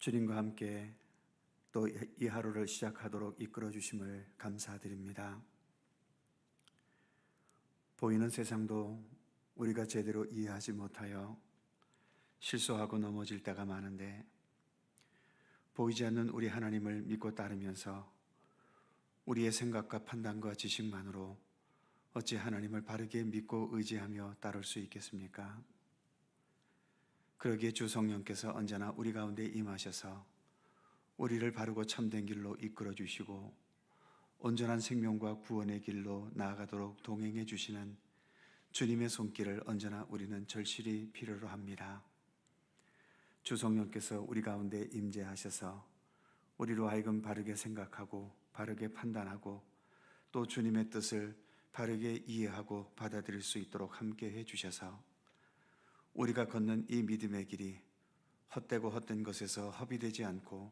주님과 함께 또 이 하루를 시작하도록 이끌어 주심을 감사드립니다. 보이는 세상도 우리가 제대로 이해하지 못하여 실수하고 넘어질 때가 많은데, 보이지 않는 우리 하나님을 믿고 따르면서 우리의 생각과 판단과 지식만으로 어찌 하나님을 바르게 믿고 의지하며 따를 수 있겠습니까? 그러기에 주 성령께서 언제나 우리 가운데 임하셔서 우리를 바르고 참된 길로 이끌어 주시고 온전한 생명과 구원의 길로 나아가도록 동행해 주시는 주님의 손길을 언제나 우리는 절실히 필요로 합니다. 주 성령께서 우리 가운데 임재하셔서 우리로 하여금 바르게 생각하고 바르게 판단하고 또 주님의 뜻을 바르게 이해하고 받아들일 수 있도록 함께 해 주셔서 우리가 걷는 이 믿음의 길이 헛되고 헛된 것에서 허비되지 않고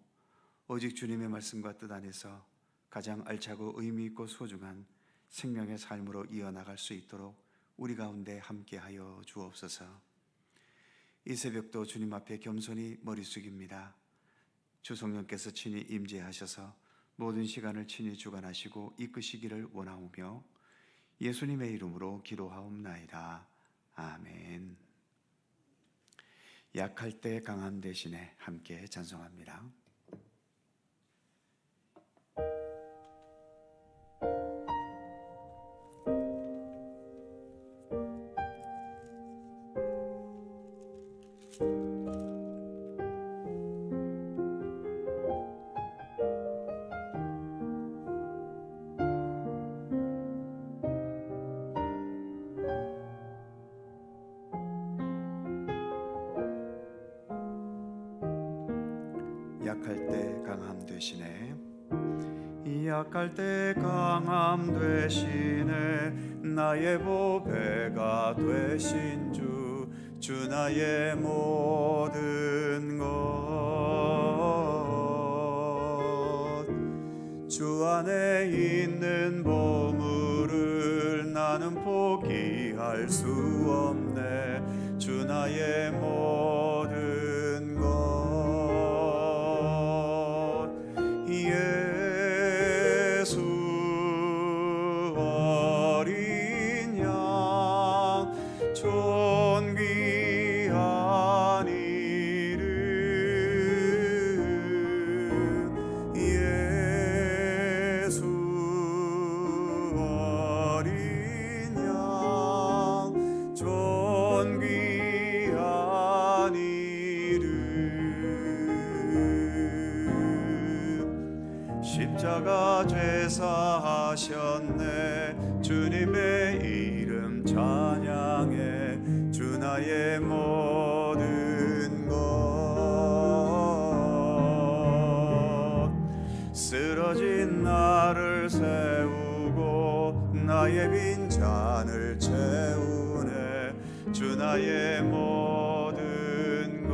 오직 주님의 말씀과 뜻 안에서 가장 알차고 의미 있고 소중한 생명의 삶으로 이어나갈 수 있도록 우리 가운데 함께하여 주옵소서. 이 새벽도 주님 앞에 겸손히 머리 숙입니다. 주 성령께서 친히 임재하셔서 모든 시간을 친히 주관하시고 이끄시기를 원하오며 예수님의 이름으로 기도하옵나이다. 아멘. 약할 때 강함 대신에 함께 찬송합니다. 약할 때 강함 되시네. 약할 때 강함 되시네. 나의 보배가 되신 주, 주 나의 모든 것. 주 안에 있는 보물을 나는 포기할 수 없네. 주 나의 모든 것. 예수 어린 양 존귀한 이름. 예수 어린 양 존귀한 이름. 십자가 죄사하셨네. 주님의 이름 찬양해. 주 나의 모든 것. 쓰러진 나를 세우고 나의 빈 잔을 채우네. 주 나의 모든 것.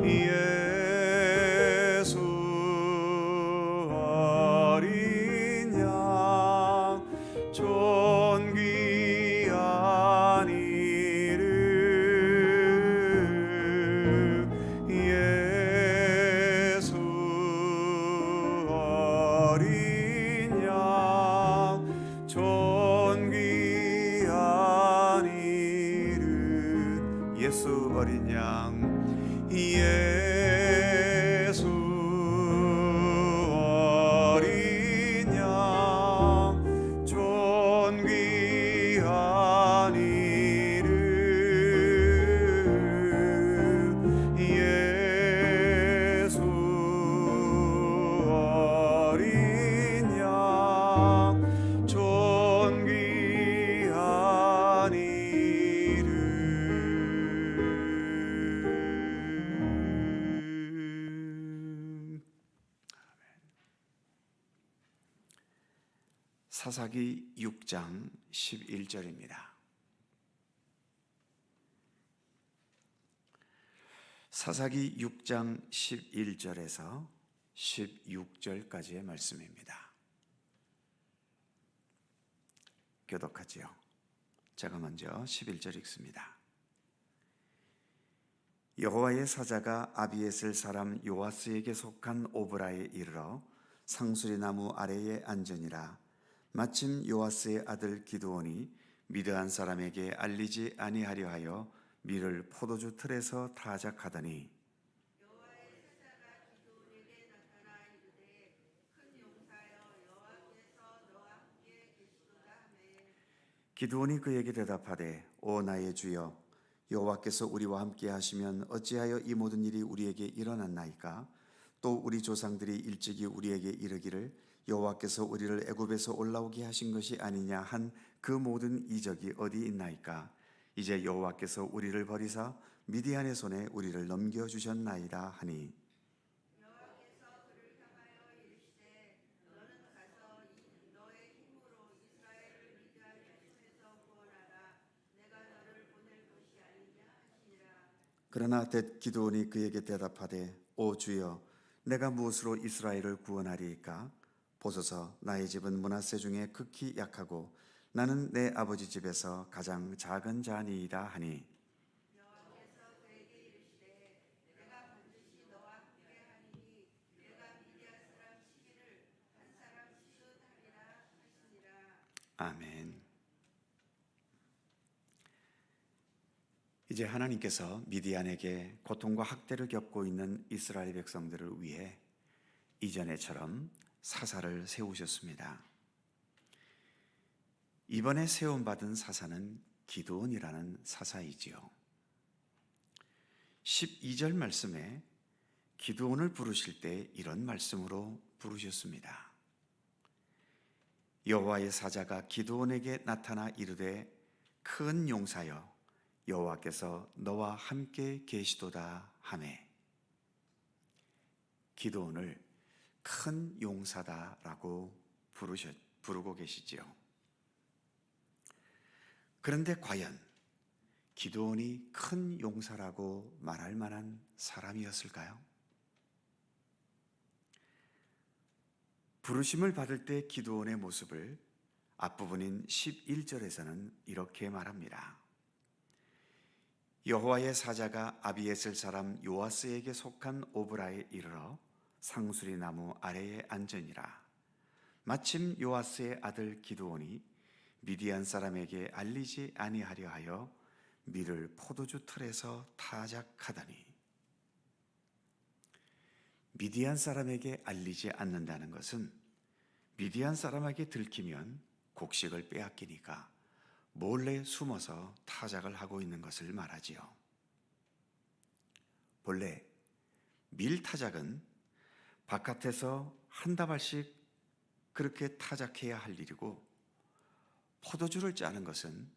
예수 어린 양 존귀한 이름. 예수 어린 양 존귀한 이름. 예수 어린 양. 예수 어린 양 존귀한 이름. 예수 어린 양 존귀한 이름. 사사기 6장 11절입니다. 사사기 6장 11절에서 16절까지의 말씀입니다. 교독하지요. 제가 먼저 11절 읽습니다. 여호와의 사자가 아비에셀 사람 요아스에게 속한 오브라에 이르러 상수리 나무 아래에 앉으니라. 마침 요아스의 아들 기드온이 미드안 사람에게 알리지 아니하려 하여 밀을 포도주 틀에서 타작하더니 기드온이 그에게 대답하되 오 나의 주여 여호와께서 우리와 함께 하시면 어찌하여 이 모든 일이 우리에게 일어났나이까? 또 우리 조상들이 일찍이 우리에게 이르기를 여호와께서 우리를 애굽에서 올라오게 하신 것이 아니냐 한 그 모든 이적이 어디 있나이까? 이제 여호와께서 우리를 버리사 미디안의 손에 우리를 넘겨 주셨나이다 하니 그러나 기드온이 그에게 대답하되 오 주여 내가 무엇으로 이스라엘을 구원하리이까? 보소서 나의 집은 므낫세 중에 극히 약하고 나는 내 아버지 집에서 가장 작은 자니이다 하니 아멘. 이제 하나님께서 미디안에게 고통과 학대를 겪고 있는 이스라엘 백성들을 위해 이전에처럼 사사를 세우셨습니다. 이번에 세움받은 사사는 기드온이라는 사사이지요. 12절 말씀에 기드온을 부르실 때 이런 말씀으로 부르셨습니다. 여호와의 사자가 기드온에게 나타나 이르되 큰 용사여 여호와께서 너와 함께 계시도다 하매 기드온을 큰 용사다라고 부르고 계시지요. 그런데 과연 기드온이 큰 용사라고 말할 만한 사람이었을까요? 부르심을 받을 때 기드온의 모습을 앞부분인 11절에서는 이렇게 말합니다. 여호와의 사자가 아비에셀 사람 요아스에게 속한 오브라에 이르러 상수리 나무 아래에 앉으니라. 마침 요아스의 아들 기드온이 미디안 사람에게 알리지 아니하려 하여 밀을 포도주 틀에서 타작하더니 미디안 사람에게 알리지 않는다는 것은 미디안 사람에게 들키면 곡식을 빼앗기니까 몰래 숨어서 타작을 하고 있는 것을 말하지요. 본래 밀타작은 바깥에서 한 다발씩 그렇게 타작해야 할 일이고 포도주를 짜는 것은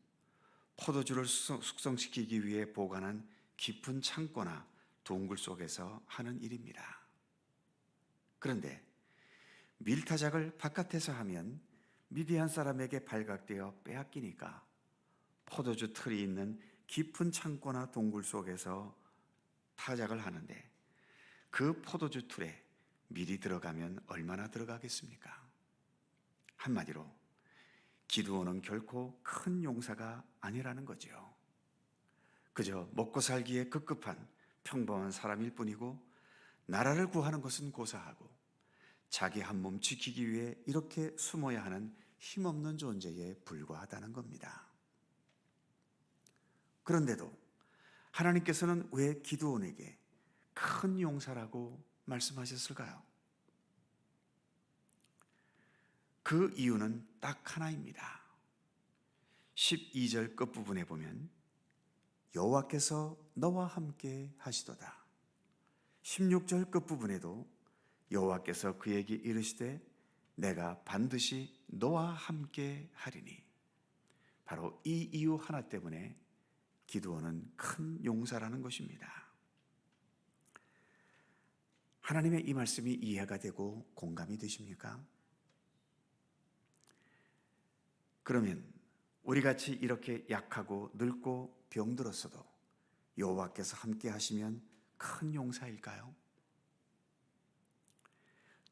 포도주를 숙성시키기 위해 보관한 깊은 창고나 동굴 속에서 하는 일입니다. 그런데 밀타작을 바깥에서 하면 미디안 사람에게 발각되어 빼앗기니까 포도주 틀이 있는 깊은 창고나 동굴 속에서 타작을 하는데 그 포도주 틀에 밀이 들어가면 얼마나 들어가겠습니까? 한마디로 기드온은 결코 큰 용사가 아니라는 거죠. 그저 먹고 살기에 급급한 평범한 사람일 뿐이고 나라를 구하는 것은 고사하고 자기 한 몸 지키기 위해 이렇게 숨어야 하는 힘없는 존재에 불과하다는 겁니다. 그런데도 하나님께서는 왜 기드온에게 큰 용사라고 말씀하셨을까요? 그 이유는 딱 하나입니다. 12절 끝부분에 보면 여호와께서 너와 함께 하시도다. 16절 끝부분에도 여호와께서 그에게 이르시되 내가 반드시 너와 함께 하리니 바로 이 이유 하나 때문에 기드온은 큰 용사라는 것입니다. 하나님의 이 말씀이 이해가 되고 공감이 되십니까? 그러면 우리같이 이렇게 약하고 늙고 병들었어도 여호와께서 함께 하시면 큰 용사일까요?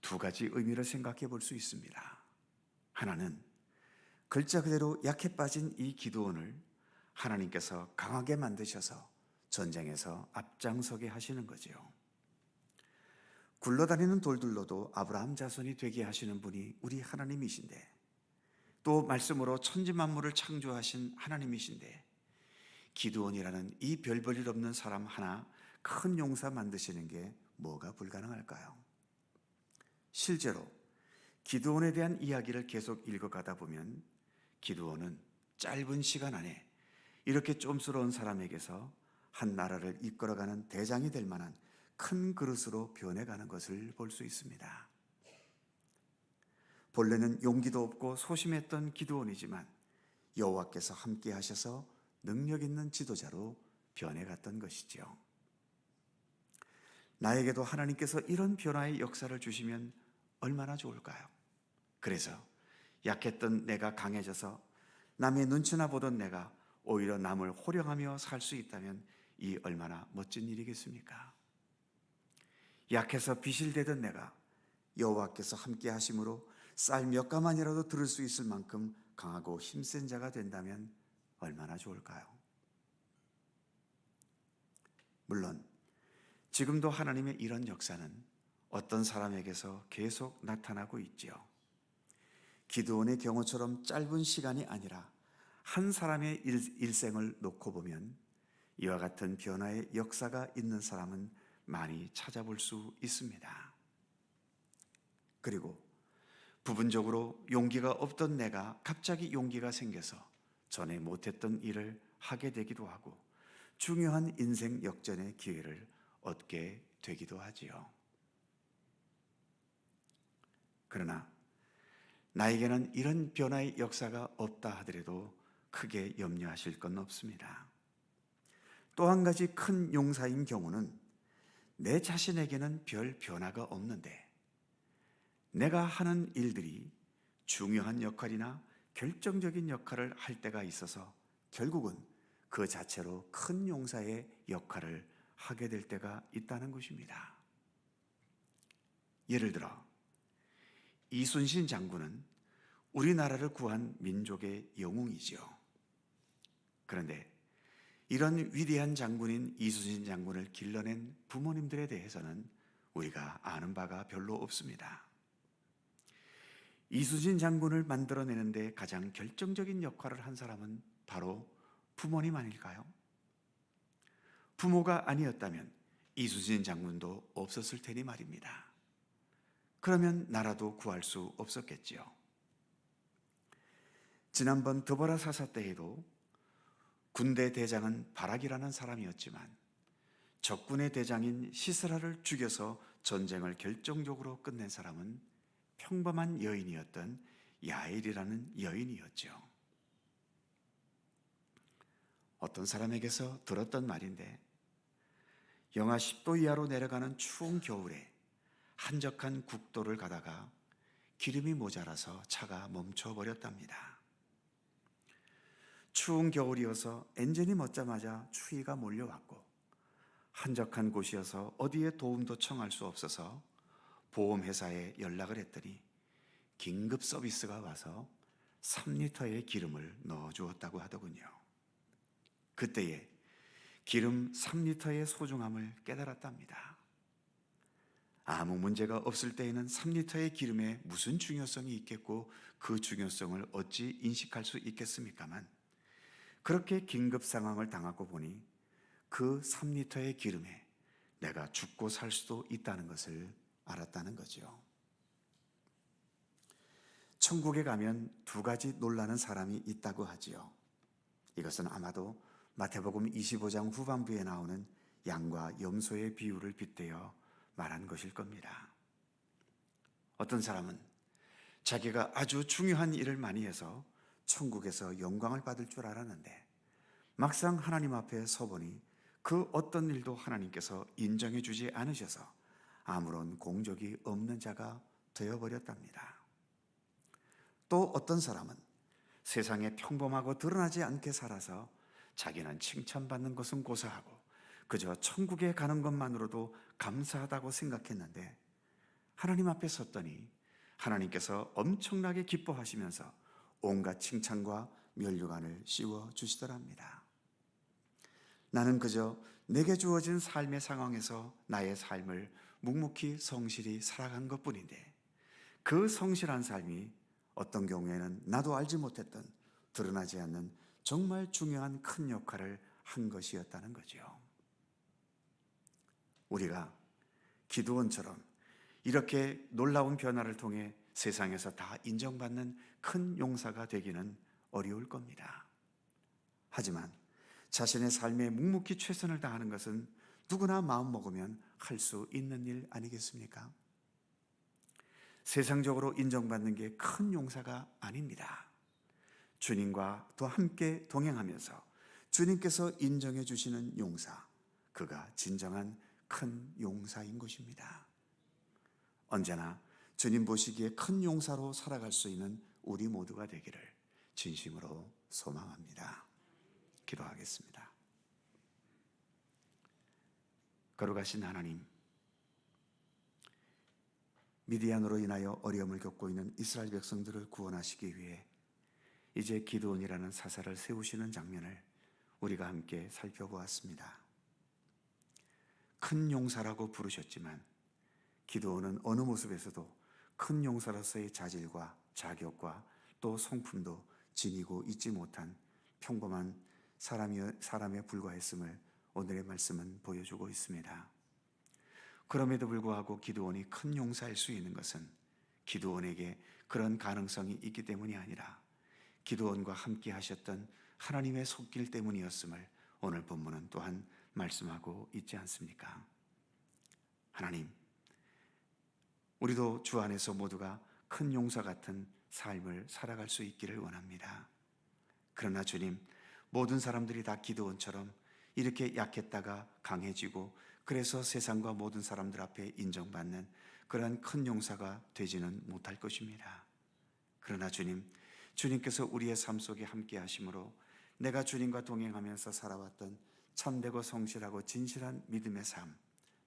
두 가지 의미를 생각해 볼 수 있습니다. 하나는 글자 그대로 약해 빠진 이 기드온을 하나님께서 강하게 만드셔서 전쟁에서 앞장서게 하시는 거지요. 굴러다니는 돌들로도 아브라함 자손이 되게 하시는 분이 우리 하나님이신데, 또 말씀으로 천지만물을 창조하신 하나님이신데, 기드온이라는 이 별 볼 일 없는 사람 하나 큰 용사 만드시는 게 뭐가 불가능할까요? 실제로 기드온에 대한 이야기를 계속 읽어가다 보면 기드온은 짧은 시간 안에 이렇게 좀스러운 사람에게서 한 나라를 이끌어가는 대장이 될 만한 큰 그릇으로 변해가는 것을 볼 수 있습니다. 본래는 용기도 없고 소심했던 기드온이지만 여호와께서 함께 하셔서 능력 있는 지도자로 변해갔던 것이지요. 나에게도 하나님께서 이런 변화의 역사를 주시면 얼마나 좋을까요? 그래서 약했던 내가 강해져서 남의 눈치나 보던 내가 오히려 남을 호령하며 살 수 있다면 이 얼마나 멋진 일이겠습니까? 약해서 비실대던 내가 여호와께서 함께 하심으로 쌀 몇 가마니라도 들을 수 있을 만큼 강하고 힘센 자가 된다면 얼마나 좋을까요? 물론 지금도 하나님의 이런 역사는 어떤 사람에게서 계속 나타나고 있지요. 기드온의 경우처럼 짧은 시간이 아니라 한 사람의 일생을 놓고 보면 이와 같은 변화의 역사가 있는 사람은 많이 찾아볼 수 있습니다. 그리고 부분적으로 용기가 없던 내가 갑자기 용기가 생겨서 전에 못했던 일을 하게 되기도 하고 중요한 인생 역전의 기회를 얻게 되기도 하지요. 그러나 나에게는 이런 변화의 역사가 없다 하더라도 크게 염려하실 건 없습니다. 또 한 가지 큰 용사인 경우는 내 자신에게는 별 변화가 없는데 내가 하는 일들이 중요한 역할이나 결정적인 역할을 할 때가 있어서 결국은 그 자체로 큰 용사의 역할을 하게 될 때가 있다는 것입니다. 예를 들어 이순신 장군은 우리나라를 구한 민족의 영웅이지요. 그런데 이런 위대한 장군인 이순신 장군을 길러낸 부모님들에 대해서는 우리가 아는 바가 별로 없습니다. 이순신 장군을 만들어내는데 가장 결정적인 역할을 한 사람은 바로 부모님 아닐까요? 부모가 아니었다면 이순신 장군도 없었을 테니 말입니다. 그러면 나라도 구할 수 없었겠지요. 지난번 드보라 사사 때에도 군대 대장은 바락이라는 사람이었지만 적군의 대장인 시스라를 죽여서 전쟁을 결정적으로 끝낸 사람은 평범한 여인이었던 야엘이라는 여인이었죠. 어떤 사람에게서 들었던 말인데 영하 10도 이하로 내려가는 추운 겨울에 한적한 국도를 가다가 기름이 모자라서 차가 멈춰버렸답니다. 추운 겨울이어서 엔진이 멎자마자 추위가 몰려왔고 한적한 곳이어서 어디에 도움도 청할 수 없어서 보험회사에 연락을 했더니 긴급 서비스가 와서 3리터의 기름을 넣어주었다고 하더군요. 그때에 기름 3리터의 소중함을 깨달았답니다. 아무 문제가 없을 때에는 3리터의 기름에 무슨 중요성이 있겠고 그 중요성을 어찌 인식할 수 있겠습니까만 그렇게 긴급 상황을 당하고 보니 그 3리터의 기름에 내가 죽고 살 수도 있다는 것을 알았다는 거죠. 천국에 가면 두 가지 놀라는 사람이 있다고 하지요. 이것은 아마도 마태복음 25장 후반부에 나오는 양과 염소의 비유를 빗대어 말한 것일 겁니다. 어떤 사람은 자기가 아주 중요한 일을 많이 해서 천국에서 영광을 받을 줄 알았는데 막상 하나님 앞에 서보니 그 어떤 일도 하나님께서 인정해 주지 않으셔서 아무런 공적이 없는 자가 되어버렸답니다. 또 어떤 사람은 세상에 평범하고 드러나지 않게 살아서 자기는 칭찬받는 것은 고사하고 그저 천국에 가는 것만으로도 감사하다고 생각했는데 하나님 앞에 섰더니 하나님께서 엄청나게 기뻐하시면서 온갖 칭찬과 면류관을 씌워 주시더랍니다. 나는 그저 내게 주어진 삶의 상황에서 나의 삶을 묵묵히 성실히 살아간 것뿐인데, 그 성실한 삶이 어떤 경우에는 나도 알지 못했던, 드러나지 않는 정말 중요한 큰 역할을 한 것이었다는 거죠. 우리가 기드온처럼 이렇게 놀라운 변화를 통해 세상에서 다 인정받는 큰 용사가 되기는 어려울 겁니다. 하지만 자신의 삶에 묵묵히 최선을 다하는 것은 누구나 마음먹으면 할 수 있는 일 아니겠습니까? 세상적으로 인정받는 게 큰 용사가 아닙니다. 주님과 또 함께 동행하면서 주님께서 인정해 주시는 용사, 그가 진정한 큰 용사인 것입니다. 언제나 주님 보시기에 큰 용사로 살아갈 수 있는 우리 모두가 되기를 진심으로 소망합니다. 기도하겠습니다. 거룩하신 하나님, 미디안으로 인하여 어려움을 겪고 있는 이스라엘 백성들을 구원하시기 위해 이제 기드온이라는 사사를 세우시는 장면을 우리가 함께 살펴보았습니다. 큰 용사라고 부르셨지만 기드온은 어느 모습에서도 큰 용사로서의 자질과 자격과 또 성품도 지니고 있지 못한 평범한 사람에 불과했음을 오늘의 말씀은 보여주고 있습니다. 그럼에도 불구하고 기드온이 큰 용사일 수 있는 것은 기드온에게 그런 가능성이 있기 때문이 아니라 기드온과 함께 하셨던 하나님의 손길 때문이었음을 오늘 본문은 또한 말씀하고 있지 않습니까? 하나님, 우리도 주 안에서 모두가 큰 용사 같은 삶을 살아갈 수 있기를 원합니다. 그러나 주님, 모든 사람들이 다 기드온처럼 이렇게 약했다가 강해지고 그래서 세상과 모든 사람들 앞에 인정받는 그러한 큰 용사가 되지는 못할 것입니다. 그러나 주님, 주님께서 우리의 삶 속에 함께 하심으로 내가 주님과 동행하면서 살아왔던 참되고 성실하고 진실한 믿음의 삶,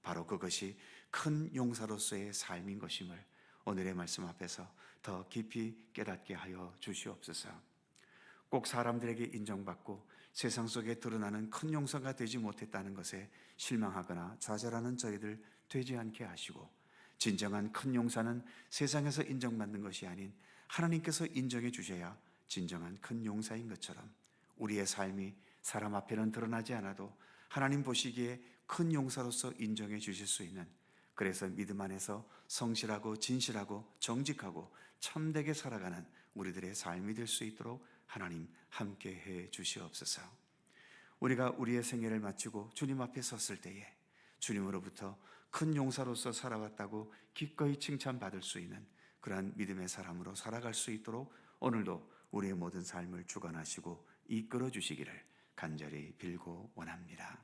바로 그것이 큰 용사로서의 삶인 것임을 오늘의 말씀 앞에서 더 깊이 깨닫게 하여 주시옵소서. 꼭 사람들에게 인정받고 세상 속에 드러나는 큰 용사가 되지 못했다는 것에 실망하거나 좌절하는 저희들 되지 않게 하시고, 진정한 큰 용사는 세상에서 인정받는 것이 아닌 하나님께서 인정해 주셔야 진정한 큰 용사인 것처럼 우리의 삶이 사람 앞에는 드러나지 않아도 하나님 보시기에 큰 용사로서 인정해 주실 수 있는, 그래서 믿음 안에서 성실하고 진실하고 정직하고 참되게 살아가는 우리들의 삶이 될 수 있도록 하나님 함께 해 주시옵소서. 우리가 우리의 생애를 마치고 주님 앞에 섰을 때에 주님으로부터 큰 용사로서 살아왔다고 기꺼이 칭찬받을 수 있는 그러한 믿음의 사람으로 살아갈 수 있도록 오늘도 우리의 모든 삶을 주관하시고 이끌어 주시기를 간절히 빌고 원합니다.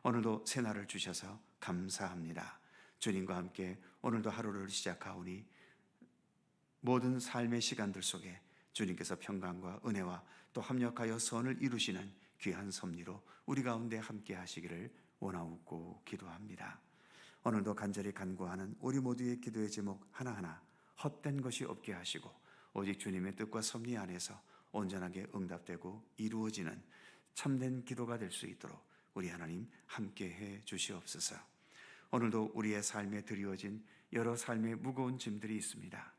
오늘도 새날을 주셔서 감사합니다. 주님과 함께 오늘도 하루를 시작하오니 모든 삶의 시간들 속에 주님께서 평강과 은혜와 또 합력하여 선을 이루시는 귀한 섭리로 우리 가운데 함께 하시기를 원하옵고 기도합니다. 오늘도 간절히 간구하는 우리 모두의 기도의 제목 하나하나 헛된 것이 없게 하시고 오직 주님의 뜻과 섭리 안에서 온전하게 응답되고 이루어지는 참된 기도가 될 수 있도록 우리 하나님 함께 해 주시옵소서. 오늘도 우리의 삶에 드리워진 여러 삶의 무거운 짐들이 있습니다.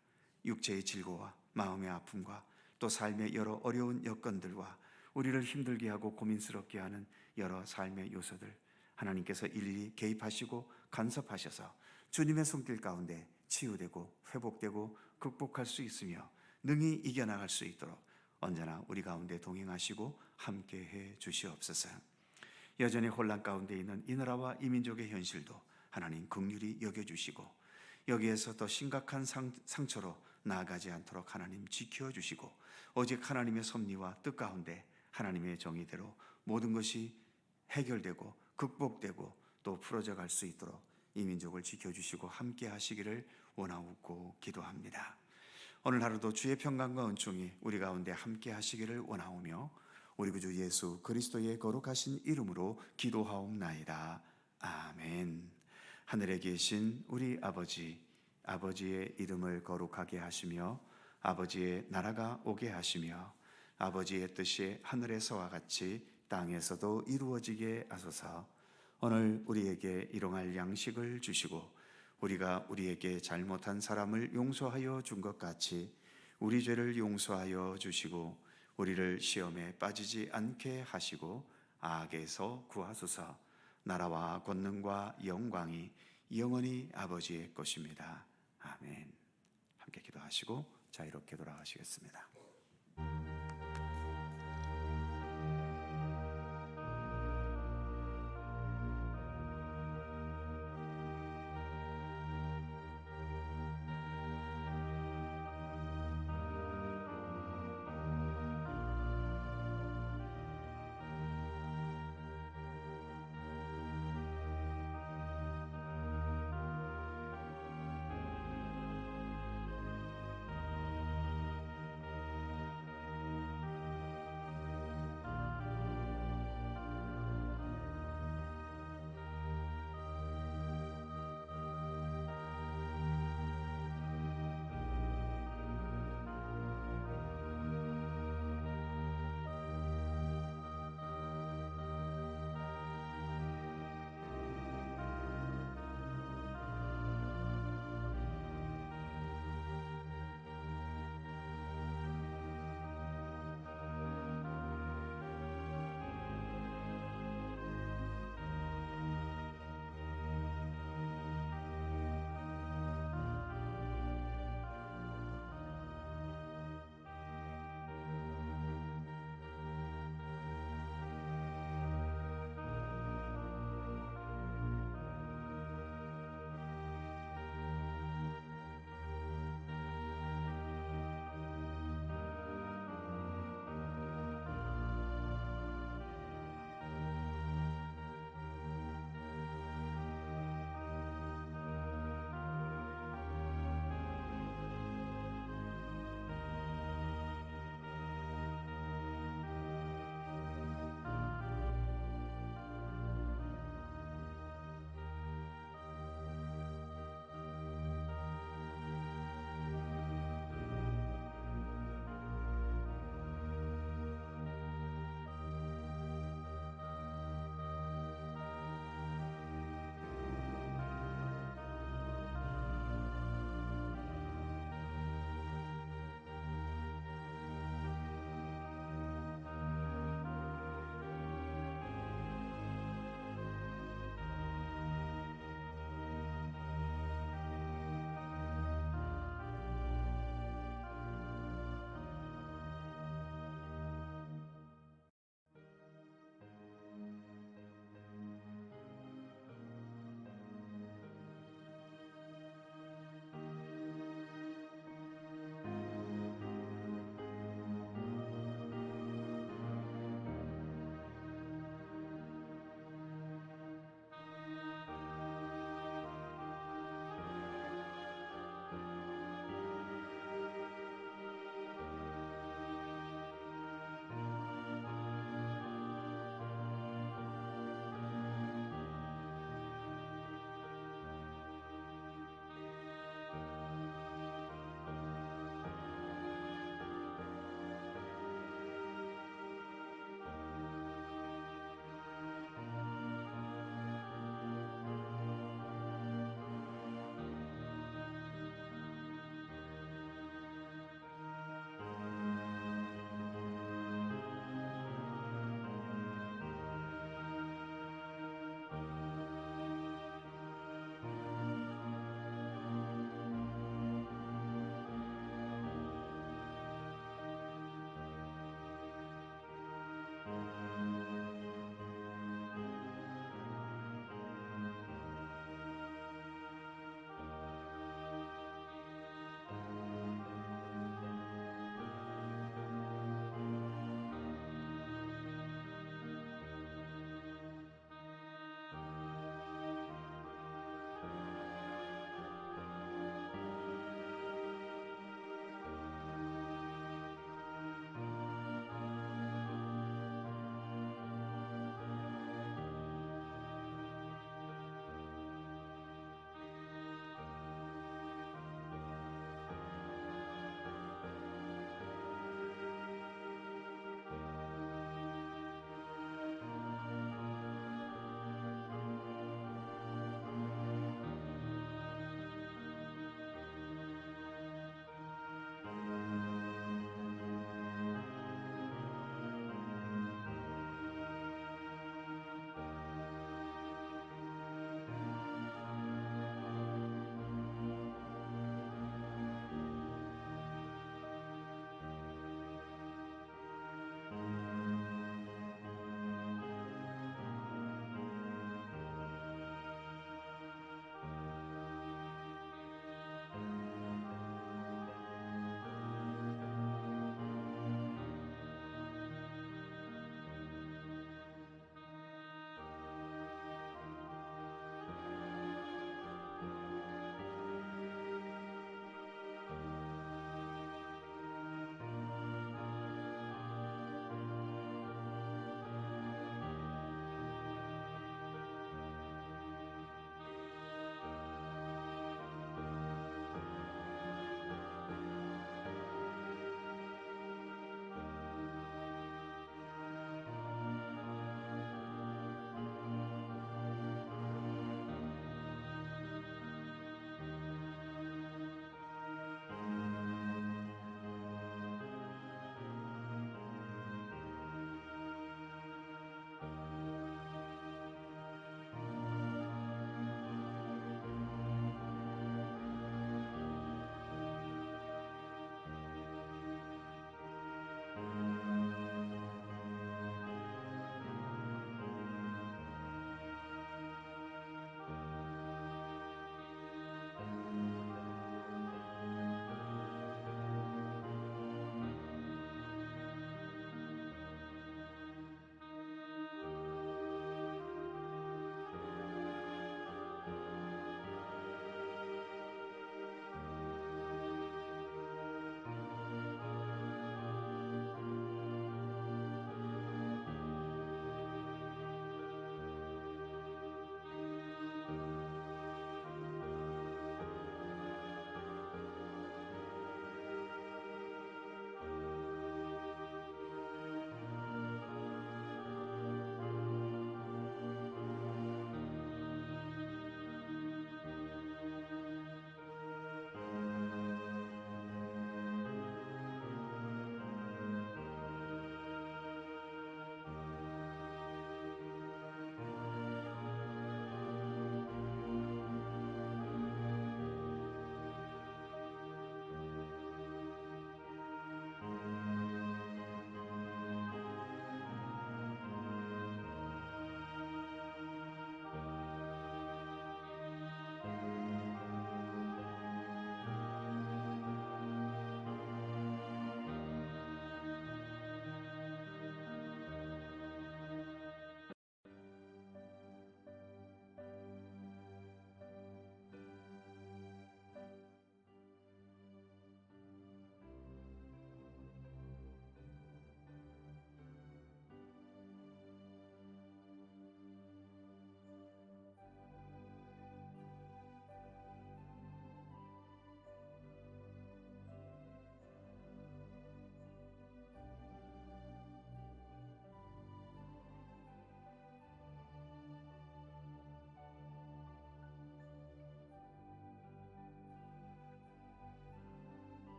육체의 질고와 마음의 아픔과 또 삶의 여러 어려운 여건들과 우리를 힘들게 하고 고민스럽게 하는 여러 삶의 요소들, 하나님께서 일일이 개입하시고 간섭하셔서 주님의 손길 가운데 치유되고 회복되고 극복할 수 있으며 능히 이겨나갈 수 있도록 언제나 우리 가운데 동행하시고 함께해 주시옵소서. 여전히 혼란 가운데 있는 이 나라와 이 민족의 현실도 하나님 긍휼히 여겨주시고 여기에서 더 심각한 상처로 나아가지 않도록 하나님 지켜주시고 오직 하나님의 섭리와 뜻 가운데 하나님의 정의대로 모든 것이 해결되고 극복되고 또 풀어져 갈 수 있도록 이 민족을 지켜주시고 함께 하시기를 원하옵고 기도합니다. 오늘 하루도 주의 평강과 은총이 우리 가운데 함께 하시기를 원하오며 우리 구주 예수 그리스도의 거룩하신 이름으로 기도하옵나이다. 아멘. 하늘에 계신 우리 아버지, 아버지의 이름을 거룩하게 하시며 아버지의 나라가 오게 하시며 아버지의 뜻이 하늘에서와 같이 땅에서도 이루어지게 하소서. 오늘 우리에게 일용할 양식을 주시고 우리가 우리에게 잘못한 사람을 용서하여 준 것 같이 우리 죄를 용서하여 주시고 우리를 시험에 빠지지 않게 하시고 악에서 구하소서. 나라와 권능과 영광이 영원히 아버지의 것입니다. 아멘. 함께 기도하시고 자유롭게 돌아가시겠습니다.